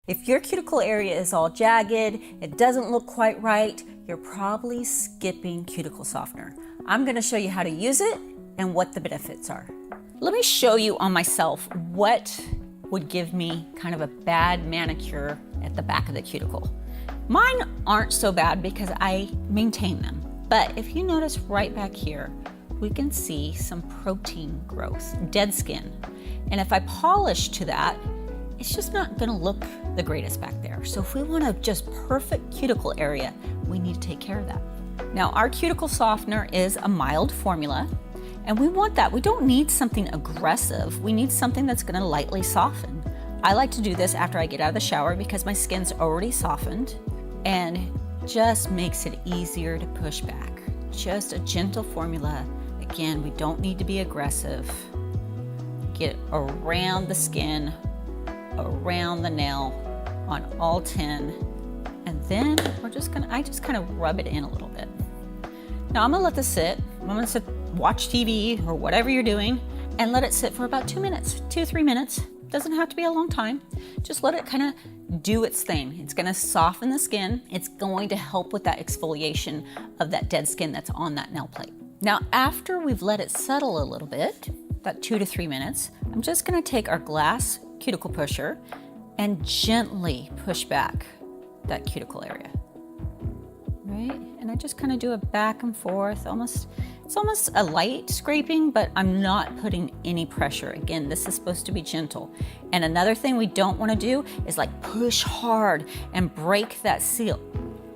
If your cuticle area is all jagged, it doesn't look quite right, you're probably skipping cuticle softener. I'm gonna show you how to use it and what the benefits are. Let me show you on myself what would give me kind of a bad manicure at the back of the cuticle. Mine aren't so bad because I maintain them. But if you notice right back here, we can see some protein growth, dead skin. And if I polish to that, it's just not gonna look the greatest back there. So if we want a just perfect cuticle area, we need to take care of that. Now, our cuticle softener is a mild formula, and we want that. We don't need something aggressive. We need something that's gonna lightly soften. I like to do this after I get out of the shower because my skin's already softened and just makes it easier to push back. Just a gentle formula. Again, we don't need to be aggressive. Get around the skin, around the nail on all 10, and then I just kind of rub it in a little bit. Now I'm gonna let this sit. I'm gonna sit, watch TV or whatever you're doing, and let it sit for about 2 minutes, 2-3 minutes. Doesn't have to be a long time. Just let it kind of do its thing. It's gonna soften the skin. It's going to help with that exfoliation of that dead skin that's on that nail plate. Now, after we've let it settle a little bit, about 2 to 3 minutes, I'm just gonna take our glass cuticle pusher and gently push back that cuticle area, right? And I just kind of do it back and forth, it's almost a light scraping, but I'm not putting any pressure. Again, this is supposed to be gentle. And another thing we don't want to do is like push hard and break that seal.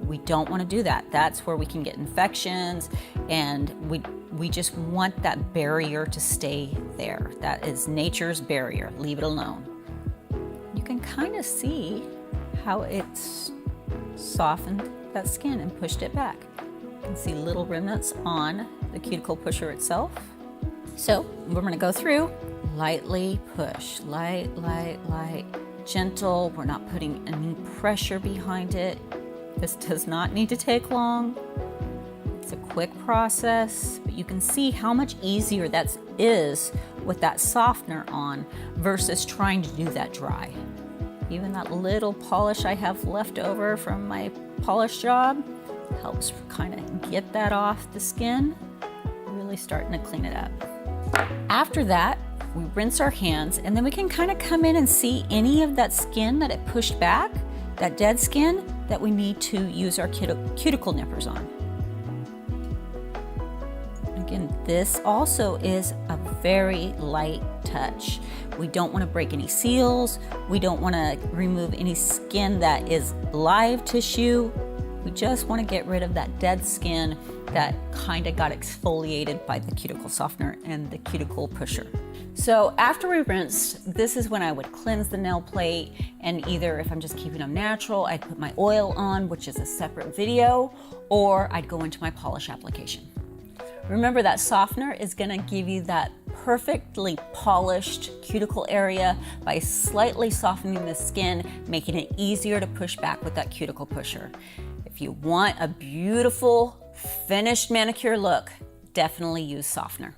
We don't want to do that. That's where we can get infections, and we just want that barrier to stay there. That is nature's barrier. Leave it alone. You can kind of see how it's softened that skin and pushed it back. You can see little remnants on the cuticle pusher itself. So we're going to go through, lightly push, light, gentle. We're not putting any pressure behind it. This does not need to take long. It's a quick process, but you can see how much easier that is with that softener on versus trying to do that dry. Even that little polish I have left over from my polish job helps kind of get that off the skin, really starting to clean it up. After that, we rinse our hands, and then we can kind of come in and see any of that skin that it pushed back, that dead skin, that we need to use our cuticle nippers on. Again, this also is a very light touch. We don't want to break any seals. We don't want to remove any skin that is live tissue. We just want to get rid of that dead skin that kind of got exfoliated by the cuticle softener and the cuticle pusher. So after we rinsed, this is when I would cleanse the nail plate, and either if I'm just keeping them natural, I'd put my oil on, which is a separate video, or I'd go into my polish application. Remember, that softener is gonna give you that perfectly polished cuticle area by slightly softening the skin, making it easier to push back with that cuticle pusher. If you want a beautiful, finished manicure look, definitely use softener.